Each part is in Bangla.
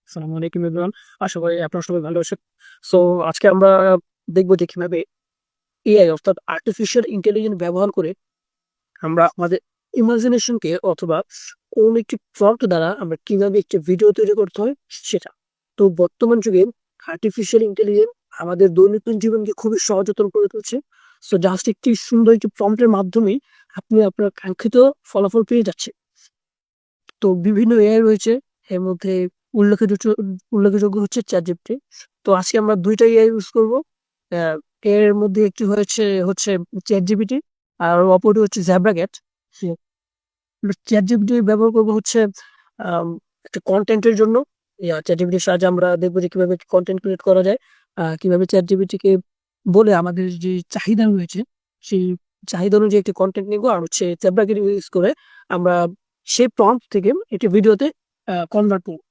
আসসালামু আলাইকুম এভরিওয়ান। আশা করি আপনারা সবাই ভালো আছেন। সো আজকে আমরা দেখব যে কিভাবে এআই অর্থাৎ আর্টিফিশিয়াল ইন্টেলিজেন্স ব্যবহার করে আমরা আমাদের ইমাজিনেশনকে অথবা কোন একটি প্রম্পট দ্বারা আমরা কিভাবে একটি ভিডিও তৈরি করতে হয় সেটা। তো বর্তমান যুগে আর্টিফিশিয়াল ইন্টেলিজেন্স আমাদের দৈনন্দিন জীবনকে খুবই সহজতর করে তুলছে। সো জাস্ট একটি সুন্দর একটি প্রম্পটের মাধ্যমেই আপনি আপনার কাঙ্ক্ষিত ফলাফল পেয়ে যাচ্ছেন। তো বিভিন্ন এআই রয়েছে। এর মধ্যে উল্লেখযোগ্য উল্লেখযোগ্য হচ্ছে চ্যাটজিপিটি। তো আজকে আমরা ২ টা এআই ইউজ করব। আ এর মধ্যে একটি হচ্ছে চ্যাটজিপিটি আর অপরটি হচ্ছে জেব্রা ক্যাট। সে চ্যাটজিপিটি ব্যবহার করব হচ্ছে আম একটা কনটেন্টের জন্য। চ্যাটজিপিটির সাহায্যে আমরা দেখব যে কিভাবে কনটেন্ট ক্রিয়েট করা যায়। কিভাবে চ্যাটজিপিটিকে বলে আমাদের যে চাহিদা রয়েছে, সেই চাহিদা অনুযায়ী একটি কনটেন্ট নিব। আর হচ্ছে জেব্রা ক্যাট ইউজ করে আমরা সেই প্রম্পট থেকে একটি ভিডিওতে কনভার্ট করব।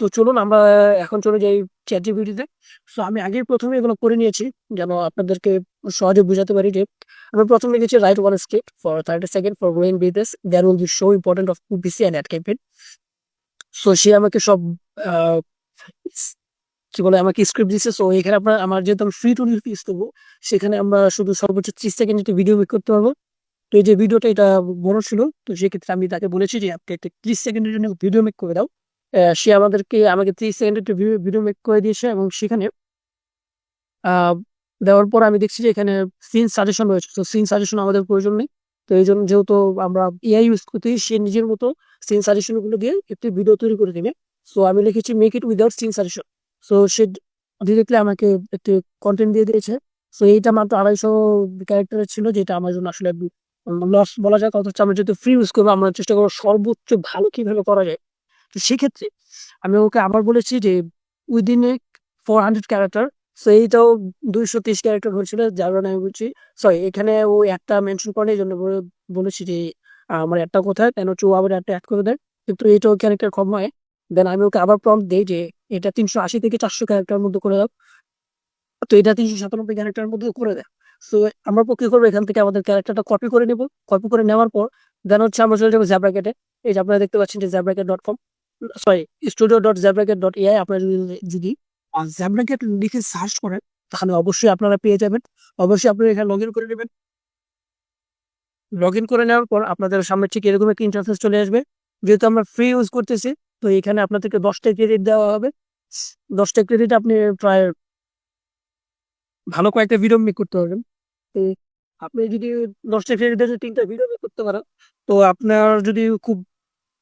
তো চলুন আমরা এখন চলে যাই ChatGPT-তে। সো আমি আগেই ১ম এ এগুলো করে নিয়েছি যেন আপনাদেরকে সহজে বুঝাতে পারি যে আমি ১ম লিখেছি write one script for 30 seconds for growing business that will be so important of PPC and ad campaign. So সে আমাকে সব আ কি বলে আমাকে স্ক্রিপ্ট দিছে। সো এখানে আমার যেহেতু আমি ফ্রি টুল ইউজ করব, সেখানে আমরা শুধু সর্বোচ্চ ৩০ সেকেন্ড একটি ভিডিও মেক করতে পারবো। তো এই যে ভিডিওটা এটা বড় ছিল। তো সেক্ষেত্রে আমি তাকে বলেছি যে আপনি একটা ৩০ সেকেন্ডের জন্য ভিডিও মেক করে দাও। সে আমাকে ৩০ সেকেন্ডের একটা ভিডিও মেক করে দিয়েছে এবং সেখানে আ দেওয়ার পর আমি দেখছি যে এখানে সিন সাজেশন রয়েছে। তো সিন সাজেশন আমাদের প্রয়োজন নেই। তো এইজন্য যেহেতু আমরা এআই ইউজ করতেছি, সে নিজের মতো সিন সাজেশন গুলো দিয়ে একটি ভিডিও তৈরি করে দিবে। সো আমি লিখেছি make it without seen suggestion. So সে ডিরেক্টলি আমাকে একটি কনটেন্ট দিয়ে দিয়েছে। সো এইটা মাত্র ২৫০ ক্যারেক্টারের ছিল, যেটা আমার জন্য আসলে লস বলা যায়। কথা হচ্ছে আমরা যেহেতু ফ্রি ইউজ করবো, আমরা চেষ্টা করবো সর্বোচ্চ ভালো কিভাবে করা যায়। তো সেক্ষেত্রে আমি ওকে আবার বলেছি যে উইদিন এ 400 ক্যারেক্টার। সো এইটাও ২৩০ ক্যারেক্টার হয়েছিল, যার কারণে আমি বলছি সরি, এখানে ও একটা মেনশন করেনি, এইজন্য বলেছি যে আমার একটা কোথায়, কেন হচ্ছে ও আবার একটা এড করে দেয়। কিন্তু এটাও ক্যারেক্টার কম হয়। দেন আমি ওকে আবার প্রম্পট দেই যে এটা ৩৮০ থেকে ৪০০ ক্যারেক্টারের মধ্যে করে দাও। তো এটা ৩৯৭ ক্যারেক্টারের মধ্যে করে দেয়। সো আমরা কি করবো, এখান থেকে আমাদের ক্যারেক্টারটা কপি করে নিব। কপি করে নেওয়ার পর দেন হচ্ছে আমরা চলে যাবো জেব্রা ক্যাটে। এই যে আপনারা দেখতে পাচ্ছেন যে zebracat.com, সরি, studio.zebracat.ai। আপনারা যদি জেব্রা ক্যাট লিখে সার্চ করেন তাহলে অবশ্যই আপনারা পেয়ে যাবেন। অবশ্যই আপনারা এখানে লগ ইন করে নেবেন। লগ ইন করে নেওয়ার পর আপনাদের সামনে ঠিক এরকম একটা ইন্টারফেস চলে আসবে। যেহেতু আমরা ফ্রি ইউজ করতেছি, তো এখানে আপনাদেরকে ১০টা ক্রেডিট দেওয়া হবে। ১০টা ক্রেডিট আপনি প্রায় ভালো কয়েকটা ভিডিও মেক করতে পারবেন। তো আপনি যদি ১০টা ক্রেডিট দিয়ে ৩টা ভিডিও মেক করতে পারেন, তো আপনার যদি খুব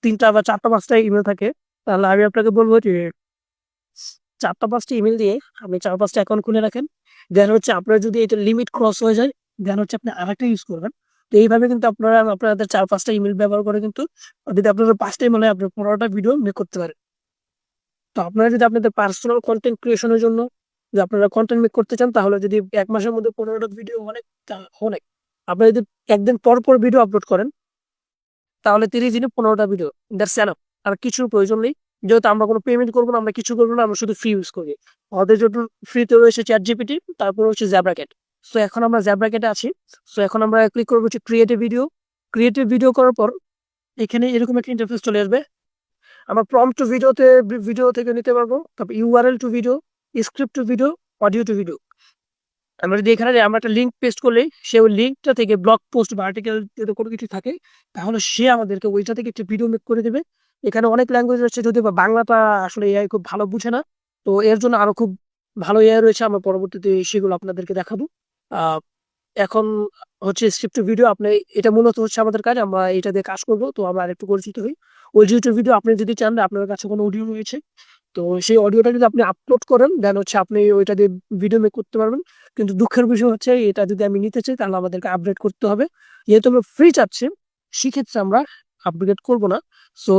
৩টা বা ৪টা ৫টা ইমেল থাকে, তাহলে আমি আপনাকে বলব যে ৪টা ৫টা ইমেল দিয়ে আপনি ৪-৫টা অ্যাকাউন্ট খুলে রাখেন। দেন হচ্ছে আপনার যদি এটা লিমিট ক্রস হয়ে যায়, দেন হচ্ছে আপনি আরেকটা ইউজ করবেন। তো এইভাবে কিন্তু আপনারা আপনাদের ৪-৫টা ইমেল ব্যবহার করে কিন্তু যদি আপনাদের ৫টা ইমেল হয়, আপনি ১৫টা ভিডিও মেক করতে পারেন। তো আপনারা যদি আপনাদের পার্সোনাল কনটেন্ট ক্রিয়েশন এর জন্য যদি আপনারা কনটেন্ট মেক করতে চান, তাহলে যদি ১ মাসের মধ্যে ১৫টা ভিডিও অনেক। আপনারা যদি একদিন পর ভিডিও আপলোড করেন, তাহলে ৩০ দিনে ১৫টা ভিডিও, দ্যাটস এনাফ। আর কিছুর প্রয়োজন নেই। যেহেতু আমরা কোনো পেমেন্ট করব না, আমরা কিছু করব না, আমরা শুধু ফ্রি ইউজ করি। আমাদের জন্য ফ্রিতে রয়েছে ChatGPT, তারপর হচ্ছে জেব্রা ক্যাট। সো এখন আমরা জেব্রা ক্যাটে আছি। সো এখন আমরা ক্লিক করব হচ্ছে create a video. Create a video করার পর এখানে এরকম একটা ইন্টারফেস চলে আসবে। আমরা প্রম্পট টু ভিডিও থেকে নিতে পারবো। তারপর URL to video, script to video, audio to video. আমরা যদি এখানে আমরা একটা লিঙ্ক পেস্ট করলে সে ওই লিঙ্কটা থেকে ব্লগ পোস্ট বা আর্টিকেল যদি কোনো কিছু থাকে, তাহলে সে আমাদেরকে ওইটা থেকে একটা ভিডিও মেক করে দেবে। এখানে অনেক ল্যাঙ্গুয়েজ রয়েছে, যদিও বা বাংলাটা আসলে এআই খুব ভালো বুঝে না। তো এর জন্য আরো খুব ভালো এআই রয়েছে, আমরা পরবর্তীতে সেগুলো আপনাদেরকে দেখাবো। আহ এখন হচ্ছে স্ক্রিপ্ট টু ভিডিও। আপনি এটা মূলত হচ্ছে আমাদের কাজ, আমরা এটা দিয়ে কাজ করবো। তো আমরা আরেকটু পরিচিত হই। অডিও টু ভিডিও, আপনি যদি চান আপনার কাছে কোনো অডিও রয়েছে, তো সেই অডিওটা যদি আপনি আপলোড করেন, দেন হচ্ছে আপনি ওইটা দিয়ে ভিডিও মেক করতে পারবেন। কিন্তু দুঃখের বিষয় হচ্ছে এটা যদি আমি নিতে চাই, তাহলে আমাদেরকে আপডেট করতে হবে। যেহেতু আমরা ফ্রি চাচ্ছি, সেক্ষেত্রে আমরা আপগ্রেড করব না। সো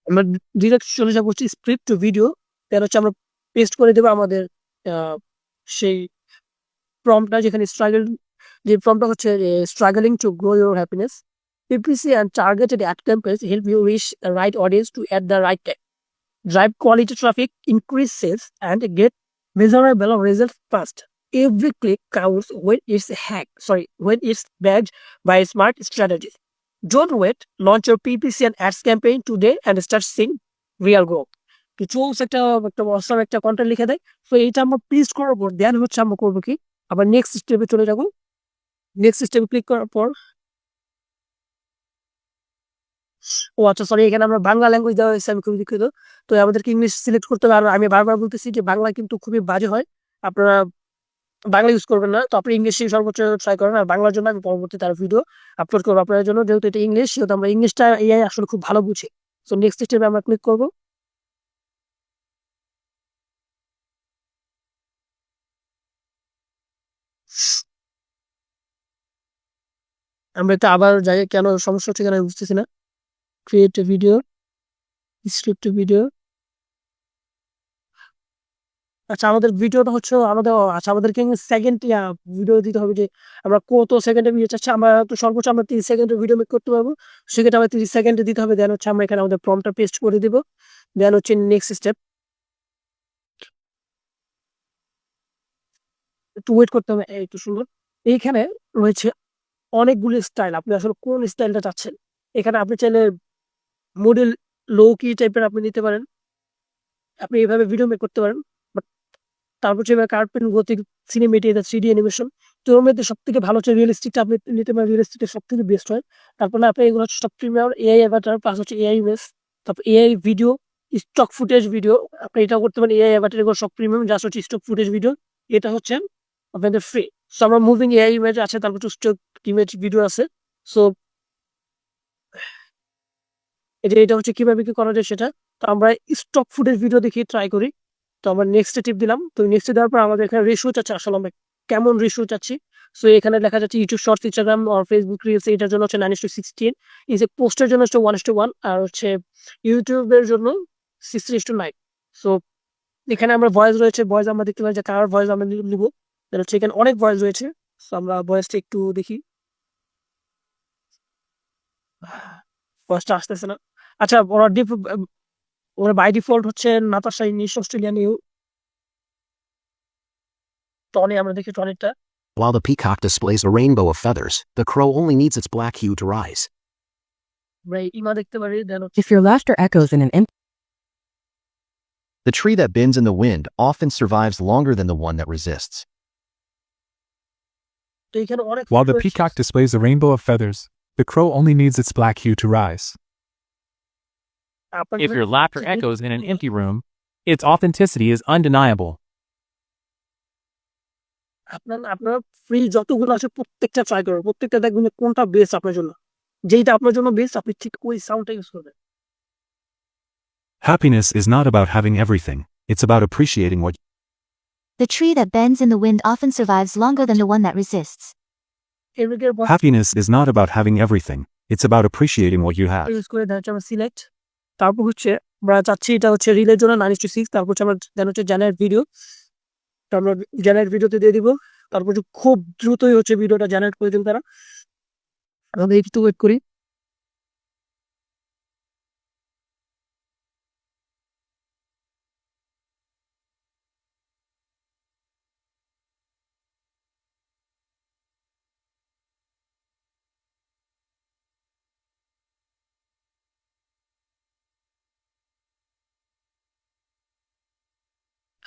আমরা ডিরেক্ট চলে যাবো হচ্ছে স্ক্রিপ্ট টু ভিডিও। দেন হচ্ছে আমরা পেস্ট করে দেবো আমাদের আহ, সেই প্রম্পটটা, যেখানে যে প্রম্পটটা হচ্ছে struggling to grow your happiness, PPC and targeted ad campaigns help you reach the right audience to at the right time, drive quality traffic, increase sales, and get measurable results fast. Every click counts when it's backed by smart strategies. Don't wait. Launch your PPC and ads campaign today and start seeing real growth. চুলস একটা অসম একটা কন্টেন্ট লিখে দেয়। তো এইটা আমরা পেস্ট করার পর দেন হচ্ছে আমরা করবো কি, আবার নেক্সট স্টেপে চলে যাবো। নেক্সট স্টেপে ক্লিক করার পর আচ্ছা সরি, এখানে আমরা বাংলা ল্যাঙ্গুয়েজ দেওয়া হয়েছে, আমি খুবই দুঃখিত। তো আমাদেরকে ইংলিশ সিলেক্ট করতে হবে। আর আমি বারবার বলতেছি যে বাংলা কিন্তু খুবই বাজে হয়, আপনারা বাংলা ইউজ করবেন না। তো আপনি ইংলিশে সর্বোচ্চ ট্রাই করেন। আর বাংলার জন্য আমি পরবর্তী তার ভিডিও আপলোড করবো আপনাদের জন্য, যেহেতু এটা ইংলিশ, সেহেতু আমরা ইংলিশটা এআই আসলে খুব ভালো বুঝি। সো নেক্সট স্টেপে আমরা ক্লিক করবো। আমরা এটা আবার যাই, কেন সমস্যা হচ্ছে কেন আমি বুঝতেছি না। Create video, script video. আচ্ছা আমাদের ভিডিওটা হচ্ছে আচ্ছা আমাদেরকে সেকেন্ড ভিডিও দিতে হবে, যে আমরা কত সেকেন্ডের ভিডিও চাচ্ছি। আমরা তো সর্বোচ্চ আমরা 30 সেকেন্ডের ভিডিও মেক করতে পারবো, সেক্ষেত্রে আমরা 30 সেকেন্ডে দিতে হবে। দেন হচ্ছে আমরা এখানে আমাদের প্রম্পটটা পেস্ট করে দিব। দেন হচ্ছে নেক্সট স্টেপ, একটু ওয়েট করতে হবে। একটু সুন্দর, এইখানে রয়েছে অনেকগুলো স্টাইল, আপনি আসলে কোন স্টাইলটা চাচ্ছেন। এখানে আপনি চাইলে মডেল লো কি টাইপের আপনি নিতে পারেন, আপনি এইভাবে ভিডিও মেক করতে পারেন। বাট তারপর হচ্ছে কার্পেন গতিক সিনেমেটিক 3D অ্যানিমেশন। তো ওর মধ্যে সব থেকে ভালো হচ্ছে রিয়েলিস্টিকটা আপনি নিতে পারেন, রিয়েলিস্টিকটা সব থেকে বেস্ট হয়। তারপরে আপনি এগুলো হচ্ছে সব প্রিমিয়ার এআই অ্যাভাটার, প্লাস হচ্ছে এআই ইমেজ, তারপর AI video, stock footage video. আপনি এটাও করতে পারেন, এআই অ্যাভাটার এগুলো সব প্রিমিয়াম, জাস্ট হচ্ছে স্টক ফুটেজ ভিডিও। এটা হচ্ছে আপনাদের ফ্রি। সো আমরা মুভিং এআই ইমেজ আছে, তারপর হচ্ছে স্টক ইমেজ ভিডিও আছে। সো এটা হচ্ছে কিভাবে কি করা যায় সেটা। তো আমরা স্টক ফুটেজ ভিডিও দেখি ট্রাই করি। তো আমরা নেক্সট টিপ দিলাম। তো নেক্সট দেওয়ার পর আমাদের এখানে রেশিও চাচ্ছে, আসলে আমরা কেমন রেশিও চাচ্ছি। সো এখানে লেখা যাচ্ছে ইউটিউব শর্টস, ইনস্টাগ্রাম আর ফেসবুক রিলস, এটার জন্য হচ্ছে 9:16, পোস্টের জন্য হচ্ছে 1:1, আর হচ্ছে ইউটিউবের জন্য 6:9। সো এখানে আমরা ভয়েস রয়েছে, ভয়েস আমরা দেখতে পাই যে কার ভয়েস আমরা নিব। হচ্ছে এখানে অনেক ভয়েস রয়েছে। সো আমরা ভয়েসটা একটু দেখি, ভয়েসটা আসতেছে না। আচ্ছা ওরা বাই ডিফল্ট হচ্ছে Natasha English, Australian you, Tony. আমরা দেখি টনিটা। While the peacock displays a rainbow of feathers, the crow only needs its black hue to rise. আমরা ইমা দেখতে পারি। দেন If your laughter echoes in an empty The tree that bends in the wind often survives longer than the one that resists. তো এখানে অনেক While the peacock displays a rainbow of feathers, the crow only needs its black hue to rise. আপনার If your laughter echoes in an empty room, its authenticity is undeniable. আপনার ফ্রি যতগুলো আছে প্রত্যেকটা ট্রাই করবেন, প্রত্যেকটা দেখবেন যে কোনটা বেস্ট আপনার জন্য। যেইটা আপনার জন্য বেস্ট, আপনি ঠিক ওই সাউন্ডটা ইউজ করবেন। Happiness is not about having everything, it's about appreciating what The tree that bends in the wind often survives longer than the one that resists. এর পর Happiness is not about having everything, it's about appreciating what you have. Use করে দেন হচ্ছে আমরা সিলেক্ট। তারপর হচ্ছে আমরা চাচ্ছি এটা হচ্ছে রিলের জন্য 9:6। তারপর হচ্ছে আমরা দেন হচ্ছে জেনারেট ভিডিও। তো আমরা জেনারেট ভিডিওতে দিয়ে দিব। তারপর হচ্ছে খুব দ্রুতই হচ্ছে ভিডিওটা জেনারেট করে দিন তারা। আমরা একটু ওয়েট করি।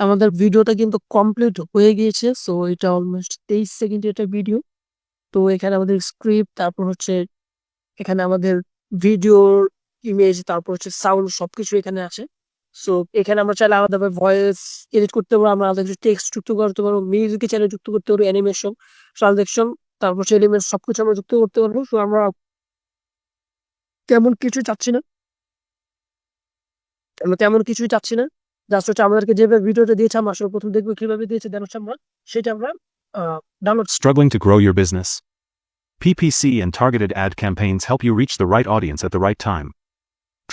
আমাদের ভিডিওটা কিন্তু কমপ্লিট হয়ে গিয়েছে। সো এটা অলমোস্ট 23 সেকেন্ডের একটা ভিডিও। তো এখানে আমাদের স্ক্রিপ্ট, তারপর হচ্ছে এখানে আমাদের ভিডিওর ইমেজ, তারপর হচ্ছে সাউন্ড, সবকিছু এখানে আছে। সো এখানে আমরা চাইলে আলাদাভাবে ভয়েস এডিট করতে পারবো, আমরা আলাদা কিছু টেক্সট যুক্ত করতে পারবো, মিউজিকে চাইলে যুক্ত করতে পারবো, অ্যানিমেশন, ট্রানজেকশন, তারপর হচ্ছে এলিমেন্ট, সবকিছু আমরা যুক্ত করতে পারবো। সো আমরা তেমন কিছু চাচ্ছি না, জাস্ট হচ্ছে আমাদেরকে যেভাবে ভিডিওটা দিয়েছে, আমরা আসলে প্রথম দেখবো কিভাবে দিয়েছে, দেন হচ্ছে আমরা সেটা আমরা download. Struggling to grow your business? PPC and targeted ad campaigns help you reach the right audience at the right time.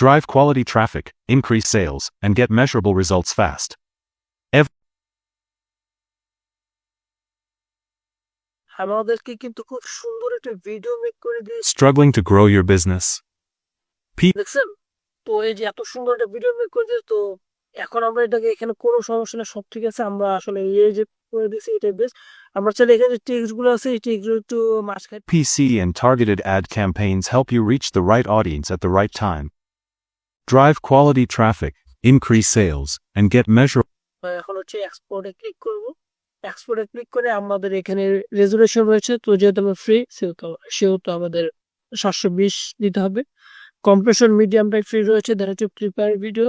Drive quality traffic, increase sales, and get measurable results fast. আমাদেরকে কিন্তু খুব সুন্দর একটা ভিডিও মেক করে দিয়েছে, Struggling to grow your business? দেখছেন? তো এই যে এত সুন্দর একটা ভিডিও মেক করে দিয়েছে। তো এখন আমরা এটাকে, এখানে কোনো সমস্যা নেই, সব ঠিক আছে। আমরা আসলে এই যে করে দিয়েছি এটাই বেস্ট। আমরা চাইলে এখানে যে টেক্সট গুলো আছে, এই টেক্সট গুলো একটু মাঝখানে PPC and targeted ad campaigns help you reach the right audience at the right time. Drive quality traffic, increase sales, and get measurable এখন হচ্ছে এক্সপোর্টে ক্লিক করব। এক্সপোর্টে ক্লিক করে আমাদের এখানে রেজুলেশন রয়েছে, তো যেহেতু আমরা ফ্রি সেহেতু আমাদের 720 দিতে হবে। কম্প্রেশন মিডিয়ামটাই ফ্রি রয়েছে, দেখা হচ্ছে প্রিপেয়ার ভিডিও,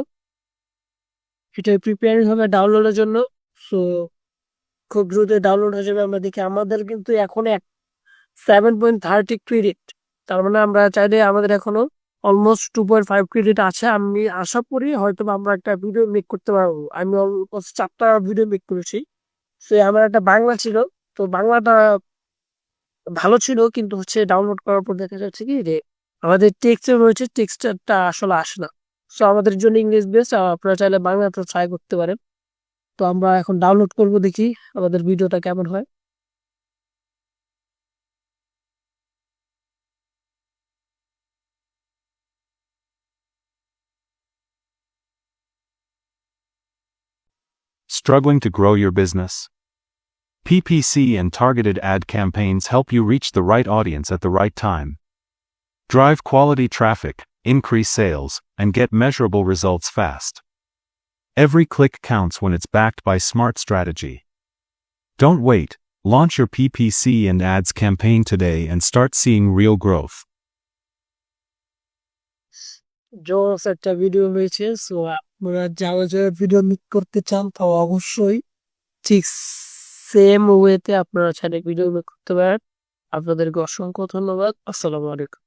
এটা প্রিপেয়ারিং হবে ডাউনলোডের জন্য। সো খুব দ্রুত ডাউনলোড হয়ে যাবে। আমরা দেখি আমাদের কিন্তু এখন 7.30 ক্রেডিট, তার মানে আমরা চাইলে আমাদের এখনো অলমোস্ট 2.5 ক্রেডিট আছে। আমি আশা করি হয়তো আমরা একটা ভিডিও মেক করতে পারবো। আমি অলমোস্ট 4টা ভিডিও মেক করেছি। সো আমার একটা বাংলা ছিল, তো বাংলাটা ভালো ছিল, কিন্তু হচ্ছে ডাউনলোড করার পর দেখা যাচ্ছে কি যে আমাদের টেক্সট রয়েছে, টেক্সটটা আসলে আসে না। সো আমাদের জন্য ইংলিশ বেস্ট, আপনারা চাইলে বাংলাটা ট্রাই করতে পারেন। তো আমরা এখন ডাউনলোড করব, দেখি আমাদের ভিডিওটা কেমন হয়। Struggling to grow your business? PPC and targeted ad campaigns help you reach the right audience at the right time. Drive quality traffic, increase sales, and get measurable results fast. Every click counts when it's backed by smart strategy. Don't wait, launch your PPC and ads campaign today and start seeing real growth. জোস একটা ভিডিও হয়েছে। সো আপনারা যারা ভিডিও মেক করতে চান তাও অবশ্যই ঠিক সেম ওয়েতে আপনারা চাইলে ভিডিও মেক করতে পারেন। আপনাদেরকে অসংখ্য ধন্যবাদ। আসসালামু আলাইকুম।